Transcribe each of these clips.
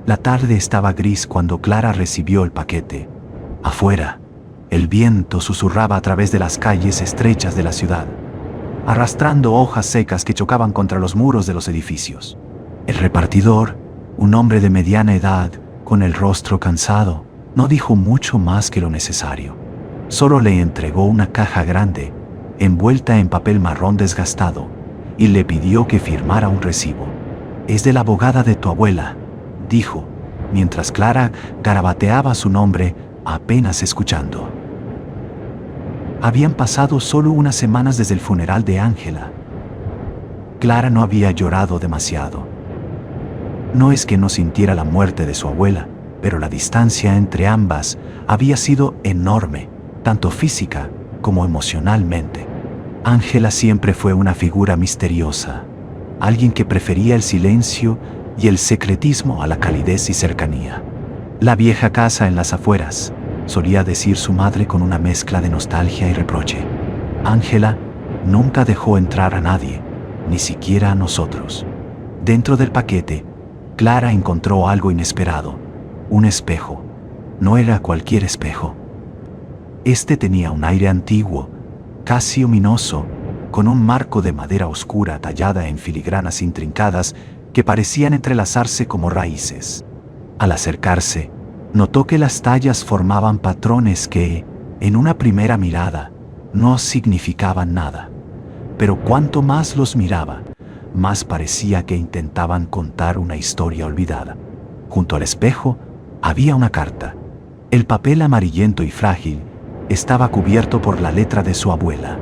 La tarde estaba gris cuando Clara recibió el paquete. Afuera, el viento susurraba a través de las calles estrechas de la ciudad, arrastrando hojas secas que chocaban contra los muros de los edificios. El repartidor, un hombre de mediana edad, con el rostro cansado, no dijo mucho más que lo necesario. Solo le entregó una caja grande, envuelta en papel marrón desgastado, y le pidió que firmara un recibo. «Es de la abogada de tu abuela», dijo, mientras Clara garabateaba su nombre, apenas escuchando. Habían pasado solo unas semanas desde el funeral de Ángela. Clara no había llorado demasiado. No es que no sintiera la muerte de su abuela, pero la distancia entre ambas había sido enorme, tanto física como emocionalmente. Ángela siempre fue una figura misteriosa, alguien que prefería el silencio y el secretismo a la calidez y cercanía. La vieja casa en las afueras, solía decir su madre con una mezcla de nostalgia y reproche. Ángela nunca dejó entrar a nadie, ni siquiera a nosotros. Dentro del paquete, Clara encontró algo inesperado, un espejo. No era cualquier espejo. Este tenía un aire antiguo, casi ominoso, con un marco de madera oscura tallada en filigranas intrincadas que parecían entrelazarse como raíces. Al acercarse, notó que las tallas formaban patrones que, en una primera mirada, no significaban nada. Pero cuanto más los miraba, más parecía que intentaban contar una historia olvidada. Junto al espejo había una carta. El papel amarillento y frágil estaba cubierto por la letra de su abuela.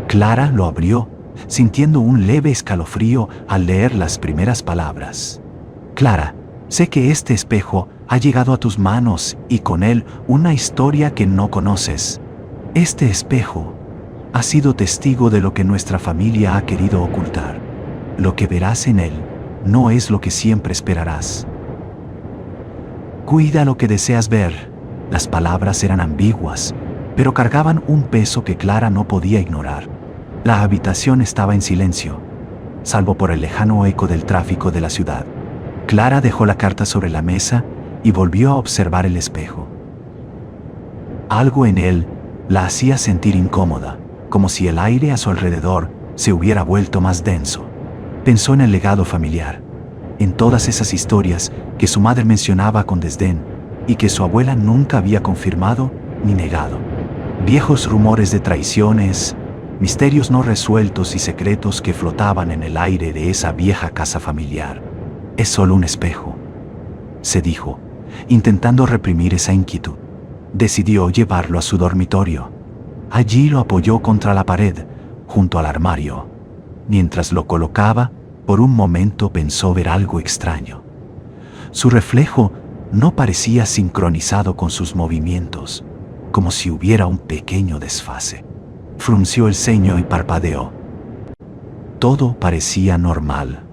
Clara lo abrió, sintiendo un leve escalofrío al leer las primeras palabras. «Clara, sé que este espejo ha llegado a tus manos y con él una historia que no conoces. Este espejo ha sido testigo de lo que nuestra familia ha querido ocultar. Lo que verás en él no es lo que siempre esperarás. Cuida lo que deseas ver». Las palabras eran ambiguas, pero cargaban un peso que Clara no podía ignorar. La habitación estaba en silencio, salvo por el lejano eco del tráfico de la ciudad. Clara dejó la carta sobre la mesa y volvió a observar el espejo. Algo en él la hacía sentir incómoda, como si el aire a su alrededor se hubiera vuelto más denso. Pensó en el legado familiar, en todas esas historias que su madre mencionaba con desdén y que su abuela nunca había confirmado ni negado. Viejos rumores de traiciones, misterios no resueltos y secretos que flotaban en el aire de esa vieja casa familiar. «Es solo un espejo», se dijo, intentando reprimir esa inquietud. Decidió llevarlo a su dormitorio. Allí lo apoyó contra la pared, junto al armario. Mientras lo colocaba, por un momento pensó ver algo extraño. Su reflejo no parecía sincronizado con sus movimientos, como si hubiera un pequeño desfase. Frunció el ceño y parpadeó. Todo parecía normal.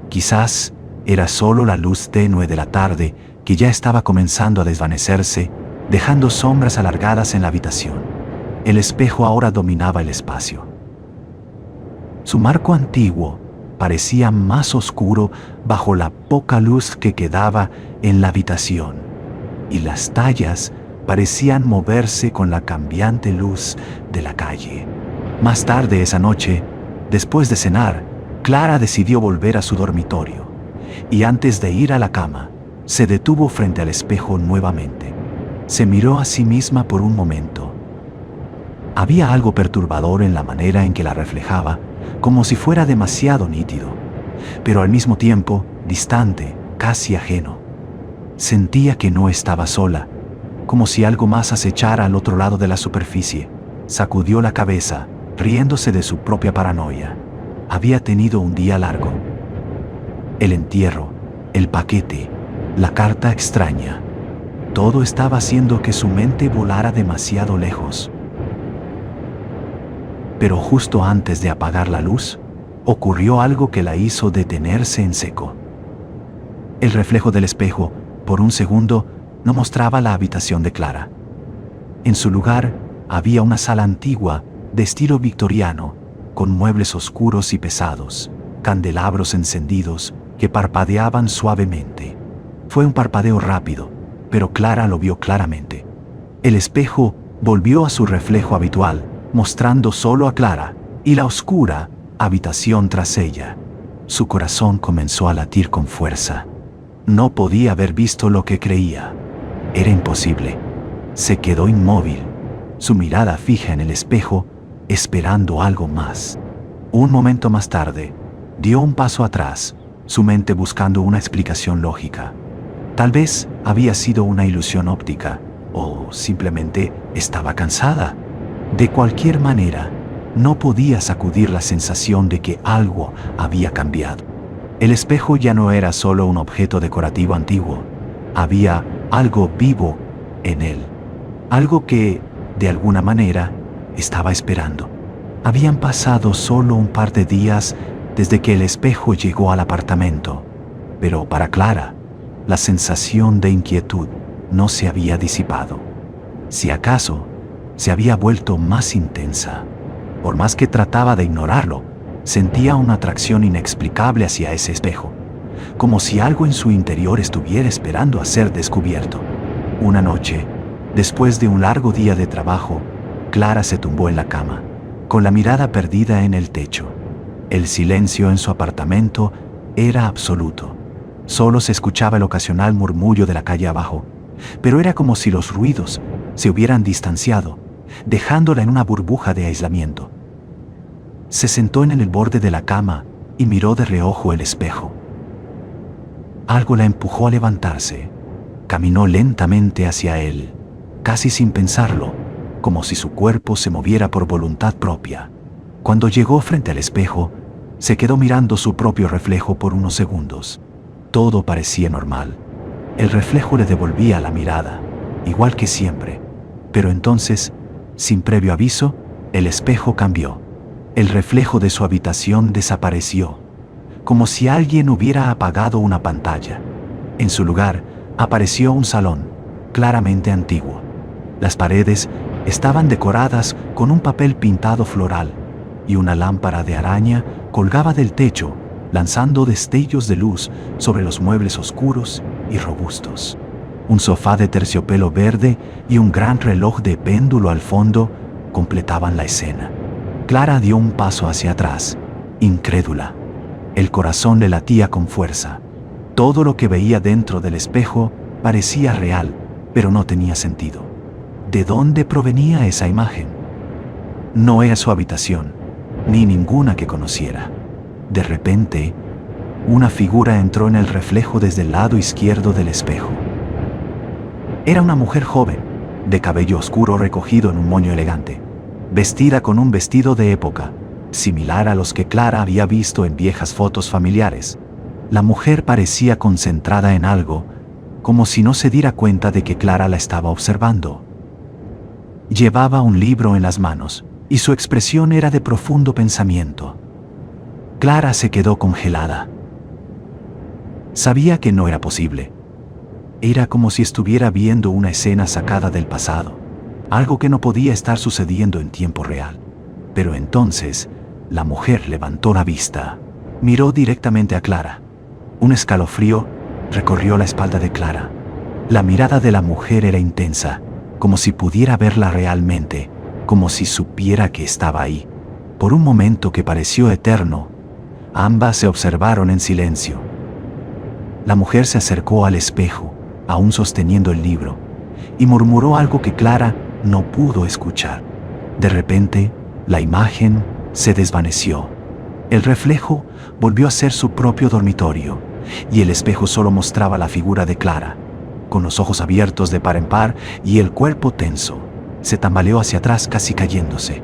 Quizás era solo la luz tenue de la tarde que ya estaba comenzando a desvanecerse, dejando sombras alargadas en la habitación. El espejo ahora dominaba el espacio. Su marco antiguo parecía más oscuro bajo la poca luz que quedaba en la habitación, y las tallas parecían moverse con la cambiante luz de la calle. Más tarde esa noche, después de cenar, Clara decidió volver a su dormitorio, y antes de ir a la cama, se detuvo frente al espejo nuevamente. Se miró a sí misma por un momento. Había algo perturbador en la manera en que la reflejaba, como si fuera demasiado nítido, pero al mismo tiempo distante, casi ajeno. Sentía que no estaba sola, como si algo más acechara al otro lado de la superficie. Sacudió la cabeza, riéndose de su propia paranoia. Había tenido un día largo. El entierro, el paquete, la carta extraña. Todo estaba haciendo que su mente volara demasiado lejos. Pero justo antes de apagar la luz, ocurrió algo que la hizo detenerse en seco. El reflejo del espejo, por un segundo, no mostraba la habitación de Clara. En su lugar, había una sala antigua, de estilo victoriano, con muebles oscuros y pesados, candelabros encendidos que parpadeaban suavemente. Fue un parpadeo rápido, pero Clara lo vio claramente. El espejo volvió a su reflejo habitual, mostrando solo a Clara y la oscura habitación tras ella. Su corazón comenzó a latir con fuerza. No podía haber visto lo que creía. Era imposible. Se quedó inmóvil, su mirada fija en el espejo, esperando algo más. Un momento más tarde, dio un paso atrás, su mente buscando una explicación lógica. Tal vez había sido una ilusión óptica, o simplemente estaba cansada. De cualquier manera, no podía sacudir la sensación de que algo había cambiado. El espejo ya no era solo un objeto decorativo antiguo. Había algo vivo en él. Algo que, de alguna manera, estaba esperando. Habían pasado solo un par de días desde que el espejo llegó al apartamento, pero para Clara, la sensación de inquietud no se había disipado. Si acaso, se había vuelto más intensa. Por más que trataba de ignorarlo, sentía una atracción inexplicable hacia ese espejo, como si algo en su interior estuviera esperando a ser descubierto. Una noche, después de un largo día de trabajo, Clara se tumbó en la cama, con la mirada perdida en el techo. El silencio en su apartamento era absoluto. Solo se escuchaba el ocasional murmullo de la calle abajo, pero era como si los ruidos se hubieran distanciado, dejándola en una burbuja de aislamiento. Se sentó en el borde de la cama y miró de reojo el espejo. Algo la empujó a levantarse. Caminó lentamente hacia él, casi sin pensarlo, como si su cuerpo se moviera por voluntad propia. Cuando llegó frente al espejo, se quedó mirando su propio reflejo por unos segundos. Todo parecía normal. El reflejo le devolvía la mirada, igual que siempre. Pero entonces, sin previo aviso, el espejo cambió. El reflejo de su habitación desapareció, como si alguien hubiera apagado una pantalla. En su lugar, apareció un salón, claramente antiguo. Las paredes estaban decoradas con un papel pintado floral, y una lámpara de araña colgaba del techo, lanzando destellos de luz sobre los muebles oscuros y robustos. Un sofá de terciopelo verde y un gran reloj de péndulo al fondo completaban la escena. Clara dio un paso hacia atrás, incrédula. El corazón le latía con fuerza. Todo lo que veía dentro del espejo parecía real, pero no tenía sentido. ¿De dónde provenía esa imagen? No era su habitación, ni ninguna que conociera. De repente, una figura entró en el reflejo desde el lado izquierdo del espejo. Era una mujer joven, de cabello oscuro recogido en un moño elegante, vestida con un vestido de época, similar a los que Clara había visto en viejas fotos familiares. La mujer parecía concentrada en algo, como si no se diera cuenta de que Clara la estaba observando. Llevaba un libro en las manos, y su expresión era de profundo pensamiento. Clara se quedó congelada. Sabía que no era posible. Era como si estuviera viendo una escena sacada del pasado, algo que no podía estar sucediendo en tiempo real. Pero entonces, la mujer levantó la vista, miró directamente a Clara. Un escalofrío recorrió la espalda de Clara. La mirada de la mujer era intensa, como si pudiera verla realmente, como si supiera que estaba ahí. Por un momento que pareció eterno, ambas se observaron en silencio. La mujer se acercó al espejo, aún sosteniendo el libro, y murmuró algo que Clara no pudo escuchar. De repente, la imagen se desvaneció. El reflejo volvió a ser su propio dormitorio, y el espejo solo mostraba la figura de Clara, con los ojos abiertos de par en par y el cuerpo tenso. Se tambaleó hacia atrás casi cayéndose.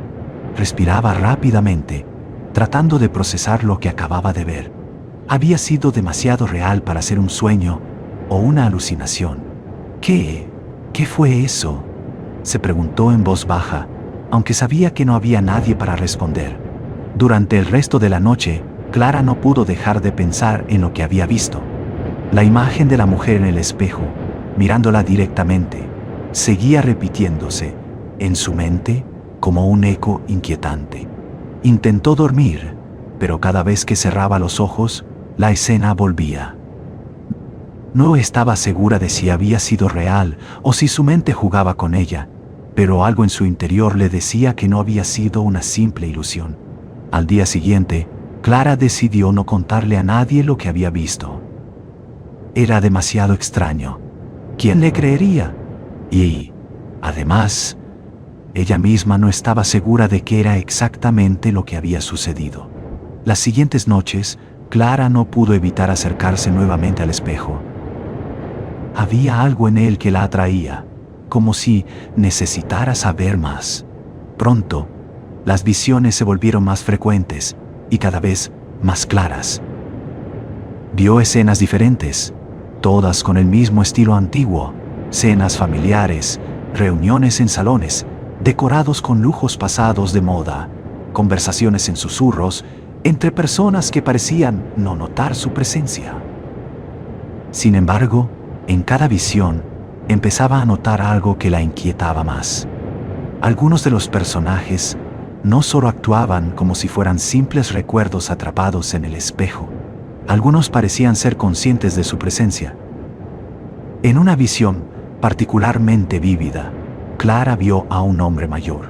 Respiraba rápidamente, tratando de procesar lo que acababa de ver. Había sido demasiado real para ser un sueño o una alucinación. ¿Qué fue eso?, se preguntó en voz baja, aunque sabía que no había nadie para responder. Durante el resto de la noche, Clara no pudo dejar de pensar en lo que había visto. La imagen de la mujer en el espejo, mirándola directamente, seguía repitiéndose en su mente como un eco inquietante. Intentó dormir, pero cada vez que cerraba los ojos, la escena volvía. No estaba segura de si había sido real o si su mente jugaba con ella, pero algo en su interior le decía que no había sido una simple ilusión. Al día siguiente, Clara decidió no contarle a nadie lo que había visto. Era demasiado extraño. ¿Quién le creería? Y, además, ella misma no estaba segura de qué era exactamente lo que había sucedido. Las siguientes noches, Clara no pudo evitar acercarse nuevamente al espejo. Había algo en él que la atraía, como si necesitara saber más. Pronto, las visiones se volvieron más frecuentes y cada vez más claras. Vio escenas diferentes, todas con el mismo estilo antiguo, cenas familiares, reuniones en salones, decorados con lujos pasados de moda, conversaciones en susurros entre personas que parecían no notar su presencia. Sin embargo, en cada visión empezaba a notar algo que la inquietaba más. Algunos de los personajes no solo actuaban como si fueran simples recuerdos atrapados en el espejo, algunos parecían ser conscientes de su presencia. En una visión particularmente vívida, Clara vio a un hombre mayor,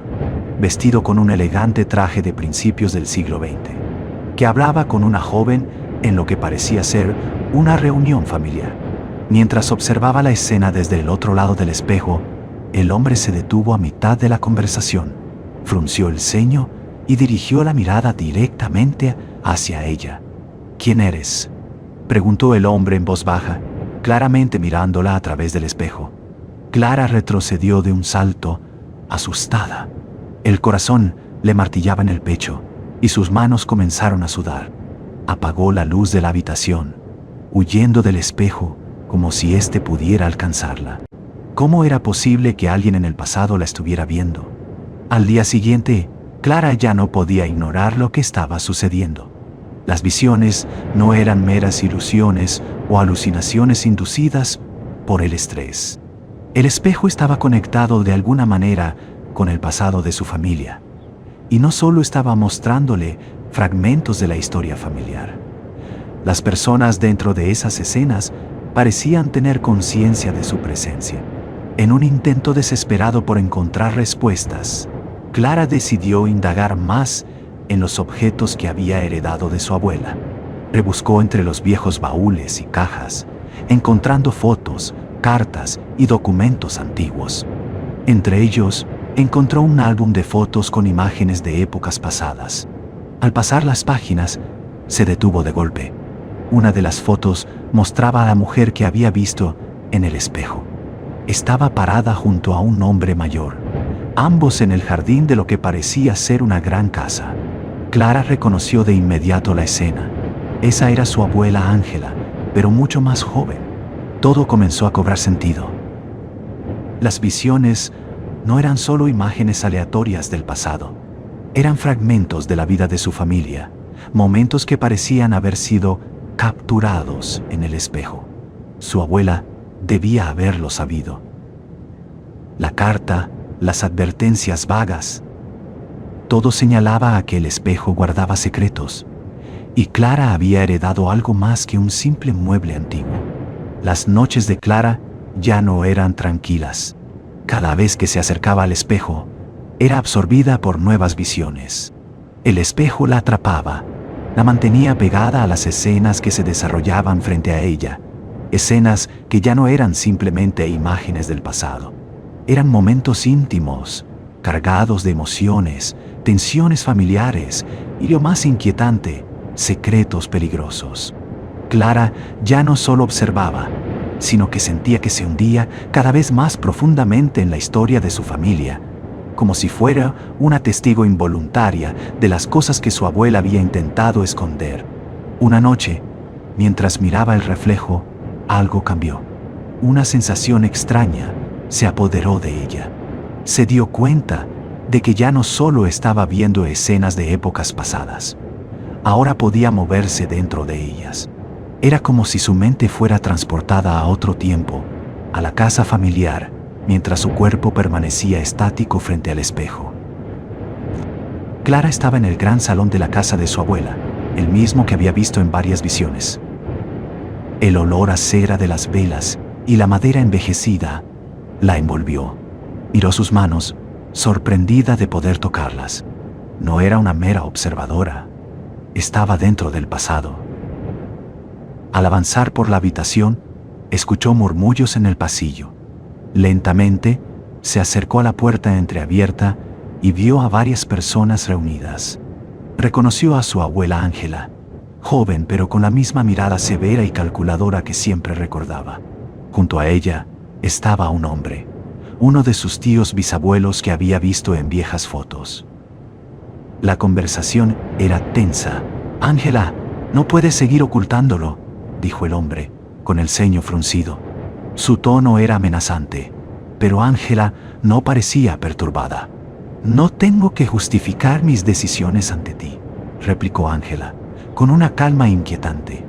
vestido con un elegante traje de principios del siglo XX, que hablaba con una joven en lo que parecía ser una reunión familiar. Mientras observaba la escena desde el otro lado del espejo, el hombre se detuvo a mitad de la conversación, frunció el ceño y dirigió la mirada directamente hacia ella. ¿Quién eres?, preguntó el hombre en voz baja, claramente mirándola a través del espejo. Clara retrocedió de un salto, asustada. El corazón le martillaba en el pecho y sus manos comenzaron a sudar. Apagó la luz de la habitación, huyendo del espejo como si éste pudiera alcanzarla. ¿Cómo era posible que alguien en el pasado la estuviera viendo? Al día siguiente, Clara ya no podía ignorar lo que estaba sucediendo. Las visiones no eran meras ilusiones o alucinaciones inducidas por el estrés. El espejo estaba conectado de alguna manera con el pasado de su familia, y no solo estaba mostrándole fragmentos de la historia familiar. Las personas dentro de esas escenas parecían tener conciencia de su presencia. En un intento desesperado por encontrar respuestas, Clara decidió indagar más en los objetos que había heredado de su abuela. Rebuscó entre los viejos baúles y cajas, encontrando fotos, cartas y documentos antiguos. Entre ellos, encontró un álbum de fotos con imágenes de épocas pasadas. Al pasar las páginas, se detuvo de golpe. Una de las fotos mostraba a la mujer que había visto en el espejo. Estaba parada junto a un hombre mayor, ambos en el jardín de lo que parecía ser una gran casa. Clara reconoció de inmediato la escena. Esa era su abuela Ángela, pero mucho más joven. Todo comenzó a cobrar sentido. Las visiones no eran solo imágenes aleatorias del pasado. Eran fragmentos de la vida de su familia, momentos que parecían haber sido capturados en el espejo. Su abuela debía haberlo sabido. La carta, las advertencias vagas, todo señalaba a que el espejo guardaba secretos, y Clara había heredado algo más que un simple mueble antiguo. Las noches de Clara ya no eran tranquilas. Cada vez que se acercaba al espejo, era absorbida por nuevas visiones. El espejo la atrapaba, la mantenía pegada a las escenas que se desarrollaban frente a ella, escenas que ya no eran simplemente imágenes del pasado. Eran momentos íntimos, cargados de emociones, tensiones familiares y, lo más inquietante, secretos peligrosos. Clara ya no solo observaba, sino que sentía que se hundía cada vez más profundamente en la historia de su familia, como si fuera una testigo involuntaria de las cosas que su abuela había intentado esconder. Una noche, mientras miraba el reflejo, algo cambió. Una sensación extraña se apoderó de ella. Se dio cuenta de que ya no solo estaba viendo escenas de épocas pasadas, ahora podía moverse dentro de ellas. Era como si su mente fuera transportada a otro tiempo, a la casa familiar, mientras su cuerpo permanecía estático frente al espejo. Clara estaba en el gran salón de la casa de su abuela, el mismo que había visto en varias visiones. El olor a cera de las velas y la madera envejecida la envolvió. Miró sus manos, sorprendida de poder tocarlas. No era una mera observadora. Estaba dentro del pasado. Al avanzar por la habitación, escuchó murmullos en el pasillo. Lentamente, se acercó a la puerta entreabierta y vio a varias personas reunidas. Reconoció a su abuela Ángela, joven pero con la misma mirada severa y calculadora que siempre recordaba. Junto a ella estaba un hombre, uno de sus tíos bisabuelos que había visto en viejas fotos. La conversación era tensa. «Ángela, no puedes seguir ocultándolo», dijo el hombre, con el ceño fruncido. Su tono era amenazante, pero Ángela no parecía perturbada. «No tengo que justificar mis decisiones ante ti», replicó Ángela, con una calma inquietante.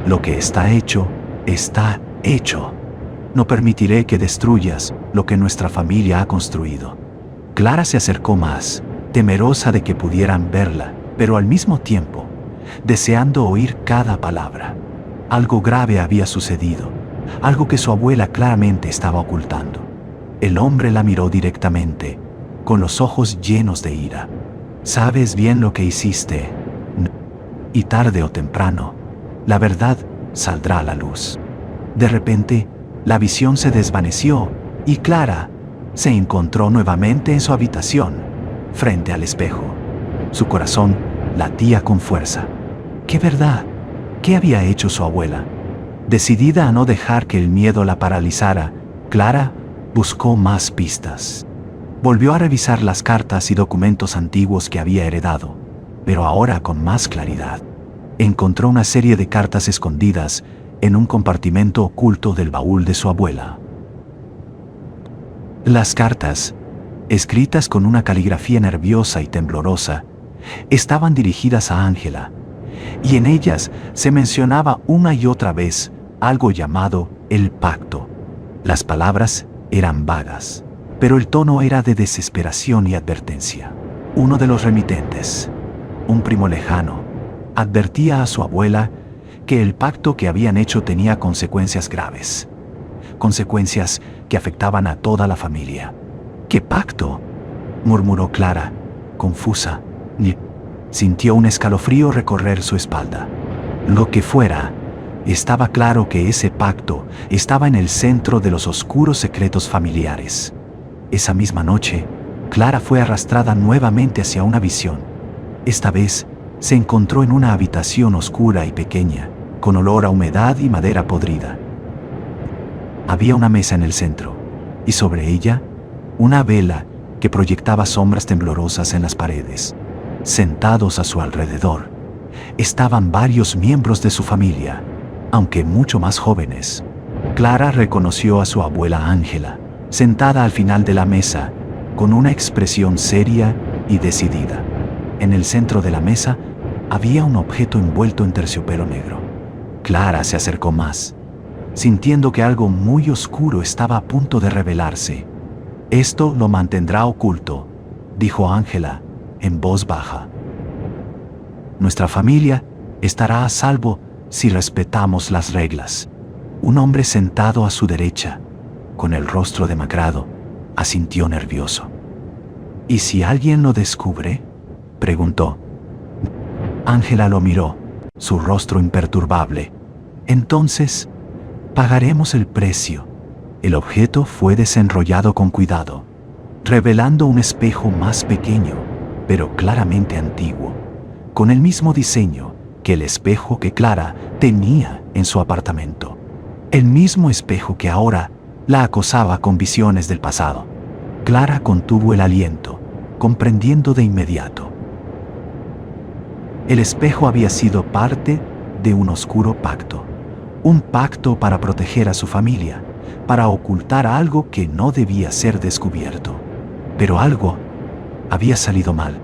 «Lo que está hecho, está hecho. No permitiré que destruyas lo que nuestra familia ha construido». Clara se acercó más, temerosa de que pudieran verla, pero al mismo tiempo, deseando oír cada palabra. Algo grave había sucedido, algo que su abuela claramente estaba ocultando. El hombre la miró directamente, con los ojos llenos de ira. «Sabes bien lo que hiciste, y tarde o temprano, la verdad saldrá a la luz». De repente, la visión se desvaneció y Clara se encontró nuevamente en su habitación, frente al espejo. Su corazón latía con fuerza. ¿Qué verdad? ¿Qué había hecho su abuela? Decidida a no dejar que el miedo la paralizara, Clara buscó más pistas. Volvió a revisar las cartas y documentos antiguos que había heredado, pero ahora con más claridad. Encontró una serie de cartas escondidas en un compartimento oculto del baúl de su abuela. Las cartas, escritas con una caligrafía nerviosa y temblorosa, estaban dirigidas a Ángela, y en ellas se mencionaba una y otra vez algo llamado el pacto. Las palabras eran vagas, pero el tono era de desesperación y advertencia. Uno de los remitentes, un primo lejano, advertía a su abuela que el pacto que habían hecho tenía consecuencias graves, consecuencias que afectaban a toda la familia. «¿Qué pacto?», murmuró Clara, confusa. Sintió un escalofrío recorrer su espalda. Lo que fuera, estaba claro que ese pacto estaba en el centro de los oscuros secretos familiares. Esa misma noche, Clara fue arrastrada nuevamente hacia una visión. Esta vez, se encontró en una habitación oscura y pequeña, con olor a humedad y madera podrida. Había una mesa en el centro, y sobre ella, una vela que proyectaba sombras temblorosas en las paredes. Sentados a su alrededor, estaban varios miembros de su familia, aunque mucho más jóvenes. Clara reconoció a su abuela Ángela, sentada al final de la mesa, con una expresión seria y decidida. En el centro de la mesa había un objeto envuelto en terciopelo negro. Clara se acercó más, sintiendo que algo muy oscuro estaba a punto de revelarse. «Esto lo mantendrá oculto», dijo Ángela en voz baja. «Nuestra familia estará a salvo si respetamos las reglas». Un hombre sentado a su derecha, con el rostro demacrado, asintió nervioso. «¿Y si alguien lo descubre?», preguntó. Ángela lo miró, su rostro imperturbable. «Entonces, pagaremos el precio». El objeto fue desenrollado con cuidado, revelando un espejo más pequeño, pero claramente antiguo, con el mismo diseño que el espejo que Clara tenía en su apartamento. El mismo espejo que ahora la acosaba con visiones del pasado. Clara contuvo el aliento, comprendiendo de inmediato. El espejo había sido parte de un oscuro pacto. Un pacto para proteger a su familia, para ocultar algo que no debía ser descubierto. Pero algo había salido mal.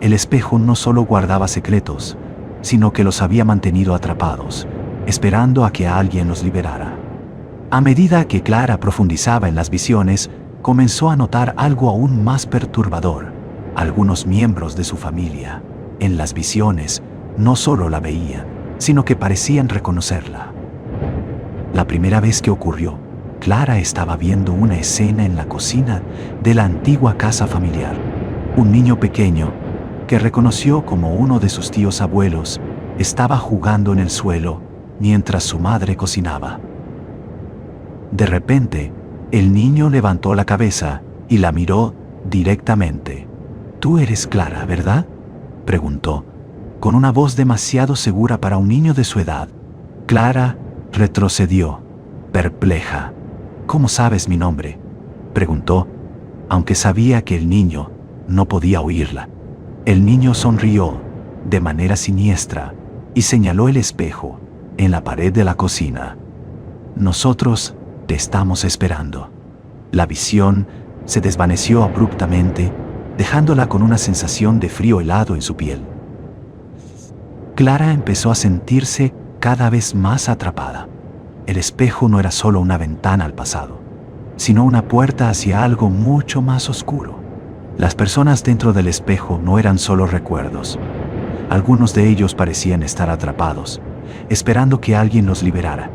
El espejo no solo guardaba secretos, sino que los había mantenido atrapados, esperando a que alguien los liberara. A medida que Clara profundizaba en las visiones, comenzó a notar algo aún más perturbador. Algunos miembros de su familia, en las visiones, no solo la veían, sino que parecían reconocerla. primera vez que ocurrió, Clara estaba viendo una escena en la cocina de la antigua casa familiar. Un niño pequeño, que reconoció como uno de sus tíos abuelos, estaba jugando en el suelo mientras su madre cocinaba. De repente, el niño levantó la cabeza y la miró directamente. «Tú eres Clara, ¿verdad?», preguntó, con una voz demasiado segura para un niño de su edad. Clara retrocedió, perpleja. «¿Cómo sabes mi nombre?», preguntó, aunque sabía que el niño no podía oírla. El niño sonrió de manera siniestra y señaló el espejo en la pared de la cocina. «Nosotros te estamos esperando». La visión se desvaneció abruptamente, dejándola con una sensación de frío helado en su piel. Clara empezó a sentirse cada vez más atrapada. El espejo no era solo una ventana al pasado, sino una puerta hacia algo mucho más oscuro. Las personas dentro del espejo no eran solo recuerdos. Algunos de ellos parecían estar atrapados, esperando que alguien los liberara.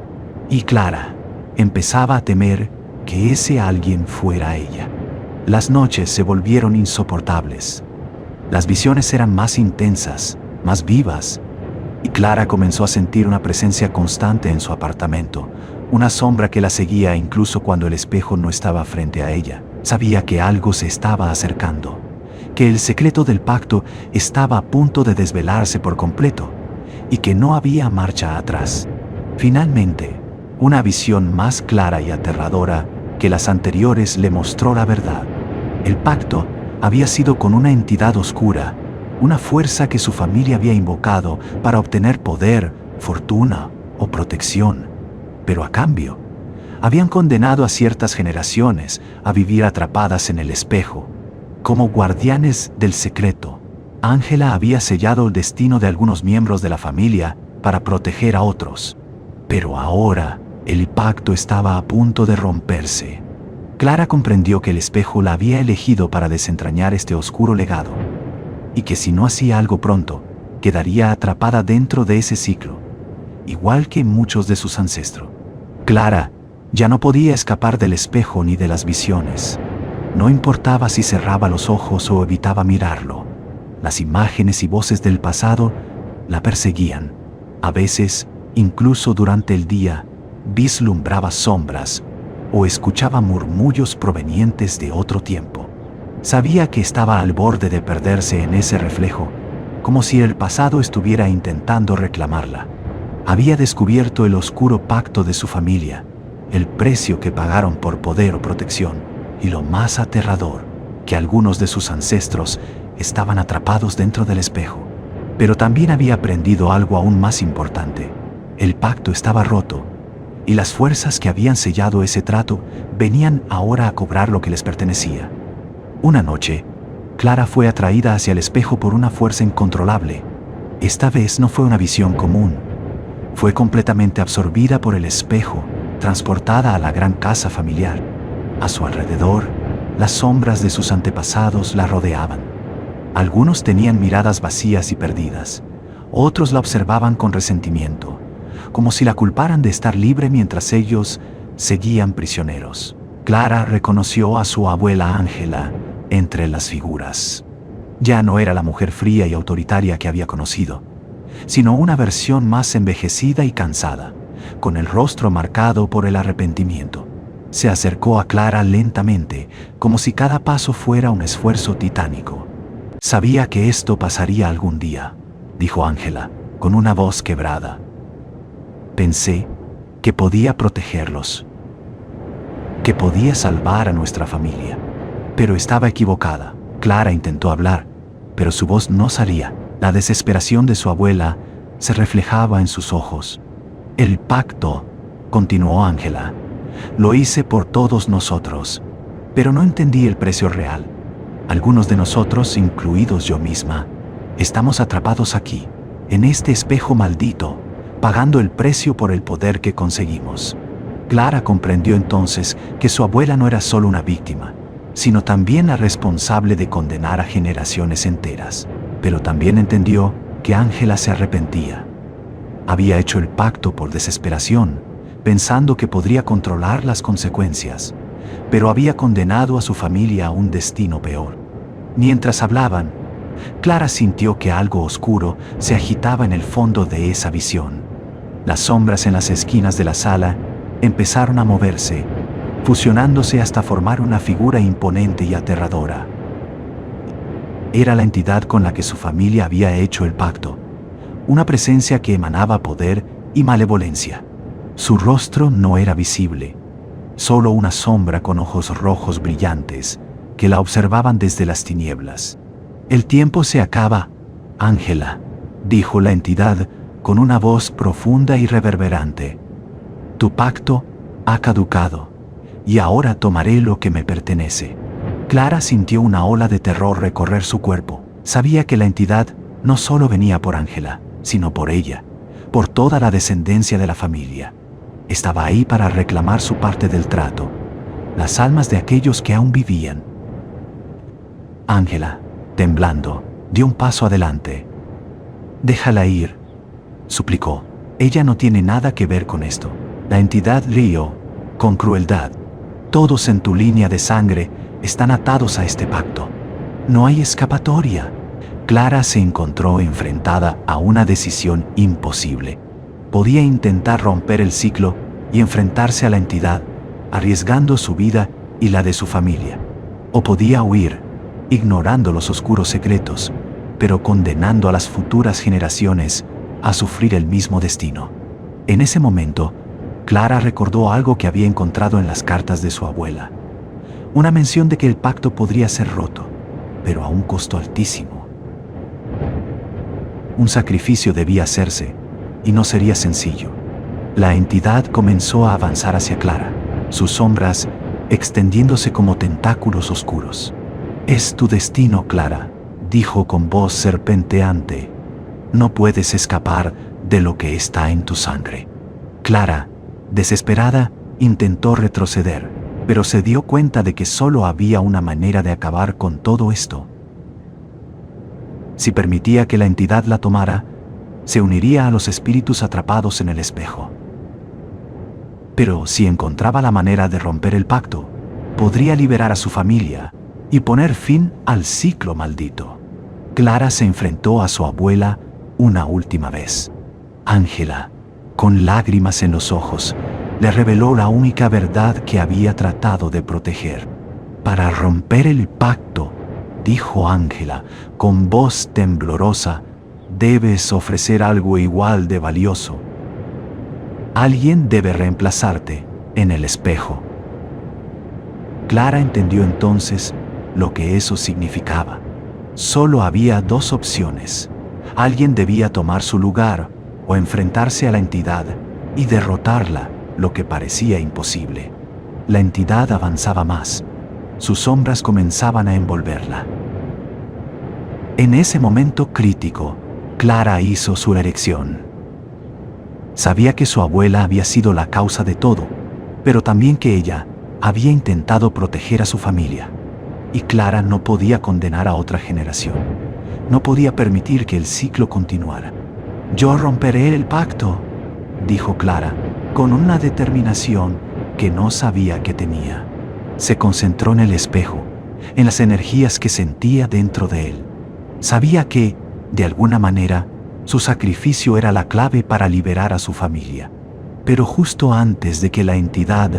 Y Clara empezaba a temer que ese alguien fuera ella. Las noches se volvieron insoportables. Las visiones eran más intensas, más vivas, y Clara comenzó a sentir una presencia constante en su apartamento, una sombra que la seguía incluso cuando el espejo no estaba frente a ella. Sabía que algo se estaba acercando, que el secreto del pacto estaba a punto de desvelarse por completo, y que no había marcha atrás. Finalmente, una visión más clara y aterradora que las anteriores le mostró la verdad. El pacto había sido con una entidad oscura, una fuerza que su familia había invocado para obtener poder, fortuna o protección. Pero a cambio, habían condenado a ciertas generaciones a vivir atrapadas en el espejo. Como guardianes del secreto, Ángela había sellado el destino de algunos miembros de la familia para proteger a otros. Pero ahora, el pacto estaba a punto de romperse. Clara comprendió que el espejo la había elegido para desentrañar este oscuro legado, y que si no hacía algo pronto, quedaría atrapada dentro de ese ciclo, igual que muchos de sus ancestros. Clara ya no podía escapar del espejo ni de las visiones. No importaba si cerraba los ojos o evitaba mirarlo. Las imágenes y voces del pasado la perseguían. A veces, incluso durante el día, vislumbraba sombras o escuchaba murmullos provenientes de otro tiempo. Sabía que estaba al borde de perderse en ese reflejo, como si el pasado estuviera intentando reclamarla. Había descubierto el oscuro pacto de su familia, el precio que pagaron por poder o protección, y lo más aterrador, que algunos de sus ancestros estaban atrapados dentro del espejo. Pero también había aprendido algo aún más importante. El pacto estaba roto, y las fuerzas que habían sellado ese trato venían ahora a cobrar lo que les pertenecía. Una noche, Clara fue atraída hacia el espejo por una fuerza incontrolable. Esta vez no fue una visión común. Fue completamente absorbida por el espejo, transportada a la gran casa familiar. A su alrededor, las sombras de sus antepasados la rodeaban. Algunos tenían miradas vacías y perdidas. Otros la observaban con resentimiento, como si la culparan de estar libre mientras ellos seguían prisioneros. Clara reconoció a su abuela Ángela entre las figuras. Ya no era la mujer fría y autoritaria que había conocido, sino una versión más envejecida y cansada, con el rostro marcado por el arrepentimiento. Se acercó a Clara lentamente, como si cada paso fuera un esfuerzo titánico. «Sabía que esto pasaría algún día», dijo Ángela, con una voz quebrada. «Pensé que podía protegerlos, que podía salvar a nuestra familia. Pero estaba equivocada». Clara intentó hablar, pero su voz no salía. La desesperación de su abuela se reflejaba en sus ojos. «El pacto», continuó Ángela, «lo hice por todos nosotros, pero no entendí el precio real. Algunos de nosotros, incluidos yo misma, estamos atrapados aquí, en este espejo maldito, pagando el precio por el poder que conseguimos». Clara comprendió entonces que su abuela no era solo una víctima, sino también la responsable de condenar a generaciones enteras. Pero también entendió que Ángela se arrepentía. Había hecho el pacto por desesperación, pensando que podría controlar las consecuencias, pero había condenado a su familia a un destino peor. Mientras hablaban, Clara sintió que algo oscuro se agitaba en el fondo de esa visión. Las sombras en las esquinas de la sala empezaron a moverse, fusionándose hasta formar una figura imponente y aterradora. Era la entidad con la que su familia había hecho el pacto, una presencia que emanaba poder y malevolencia. Su rostro no era visible, solo una sombra con ojos rojos brillantes que la observaban desde las tinieblas. «El tiempo se acaba, Ángela», dijo la entidad con una voz profunda y reverberante. «Tu pacto ha caducado, y ahora tomaré lo que me pertenece». Clara sintió una ola de terror recorrer su cuerpo. Sabía que la entidad no solo venía por Ángela, sino por ella, por toda la descendencia de la familia. Estaba ahí para reclamar su parte del trato, las almas de aquellos que aún vivían. Ángela, temblando, dio un paso adelante. «Déjala ir», suplicó. «Ella no tiene nada que ver con esto». La entidad rió, con crueldad. «Todos en tu línea de sangre están atados a este pacto. No hay escapatoria». Clara se encontró enfrentada a una decisión imposible. Podía intentar romper el ciclo y enfrentarse a la entidad, arriesgando su vida y la de su familia. O podía huir, ignorando los oscuros secretos, pero condenando a las futuras generaciones a sufrir el mismo destino. En ese momento, Clara recordó algo que había encontrado en las cartas de su abuela. Una mención de que el pacto podría ser roto, pero a un costo altísimo. Un sacrificio debía hacerse, y no sería sencillo. La entidad comenzó a avanzar hacia Clara, sus sombras extendiéndose como tentáculos oscuros. «Es tu destino, Clara», dijo con voz serpenteante. «No puedes escapar de lo que está en tu sangre». Clara, desesperada, intentó retroceder, pero se dio cuenta de que solo había una manera de acabar con todo esto. Si permitía que la entidad la tomara, se uniría a los espíritus atrapados en el espejo. Pero si encontraba la manera de romper el pacto, podría liberar a su familia y poner fin al ciclo maldito. Clara se enfrentó a su abuela una última vez. Ángela, con lágrimas en los ojos, le reveló la única verdad que había tratado de proteger. «Para romper el pacto», dijo Ángela con voz temblorosa, «debes ofrecer algo igual de valioso. Alguien debe reemplazarte en el espejo». Clara entendió entonces lo que eso significaba. Solo había dos opciones. Alguien debía tomar su lugar o enfrentarse a la entidad y derrotarla, lo que parecía imposible. La entidad avanzaba más. Sus sombras comenzaban a envolverla. En ese momento crítico, Clara hizo su elección. Sabía que su abuela había sido la causa de todo, pero también que ella había intentado proteger a su familia. Y Clara no podía condenar a otra generación. No podía permitir que el ciclo continuara. «Yo romperé el pacto», dijo Clara, con una determinación que no sabía que tenía. Se concentró en el espejo, en las energías que sentía dentro de él. Sabía que, de alguna manera, su sacrificio era la clave para liberar a su familia. Pero justo antes de que la entidad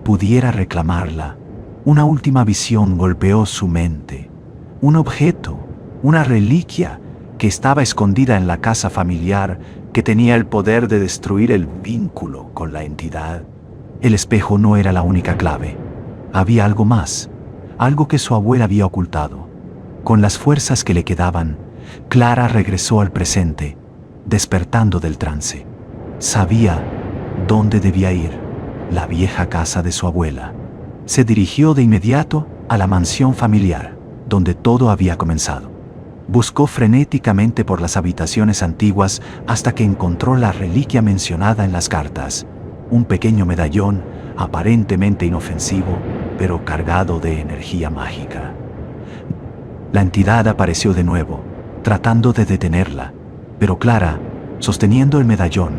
pudiera reclamarla, una última visión golpeó su mente. Un objeto, una reliquia que estaba escondida en la casa familiar, que tenía el poder de destruir el vínculo con la entidad. El espejo no era la única clave. Había algo más, algo que su abuela había ocultado. Con las fuerzas que le quedaban, Clara regresó al presente, despertando del trance. Sabía dónde debía ir, la vieja casa de su abuela. Se dirigió de inmediato a la mansión familiar, donde todo había comenzado. Buscó frenéticamente por las habitaciones antiguas hasta que encontró la reliquia mencionada en las cartas, un pequeño medallón aparentemente inofensivo, pero cargado de energía mágica. La entidad apareció de nuevo, tratando de detenerla, pero Clara, sosteniendo el medallón,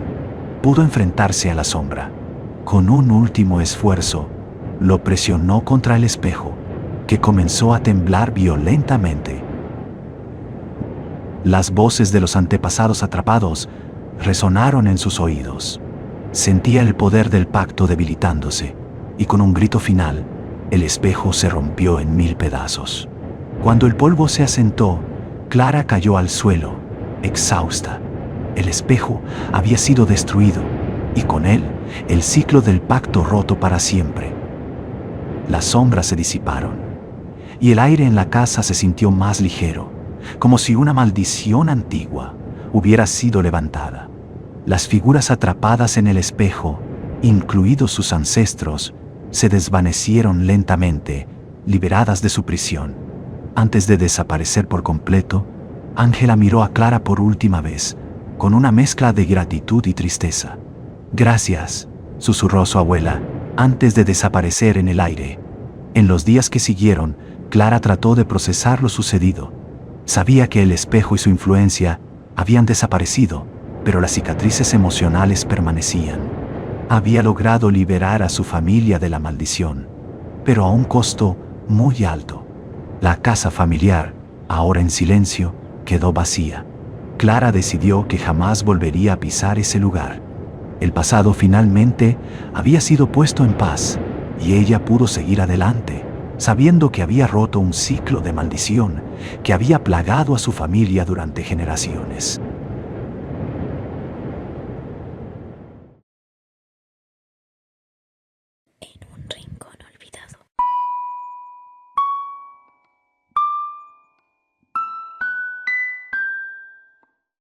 pudo enfrentarse a la sombra. Con un último esfuerzo, lo presionó contra el espejo, que comenzó a temblar violentamente. Las voces de los antepasados atrapados resonaron en sus oídos. Sentía el poder del pacto debilitándose, y con un grito final, el espejo se rompió en 1000 pedazos. Cuando el polvo se asentó, Clara cayó al suelo, exhausta. El espejo había sido destruido, y con él, el ciclo del pacto roto para siempre. Las sombras se disiparon, y el aire en la casa se sintió más ligero, como si una maldición antigua hubiera sido levantada. Las figuras atrapadas en el espejo, incluidos sus ancestros, se desvanecieron lentamente, liberadas de su prisión. Antes de desaparecer por completo, Ángela miró a Clara por última vez, con una mezcla de gratitud y tristeza. «Gracias», susurró su abuela, antes de desaparecer en el aire. En los días que siguieron, Clara trató de procesar lo sucedido. Sabía que el espejo y su influencia habían desaparecido, pero las cicatrices emocionales permanecían. Había logrado liberar a su familia de la maldición, pero a un costo muy alto. La casa familiar, ahora en silencio, quedó vacía. Clara decidió que jamás volvería a pisar ese lugar. El pasado finalmente había sido puesto en paz y ella pudo seguir adelante, sabiendo que había roto un ciclo de maldición que había plagado a su familia durante generaciones.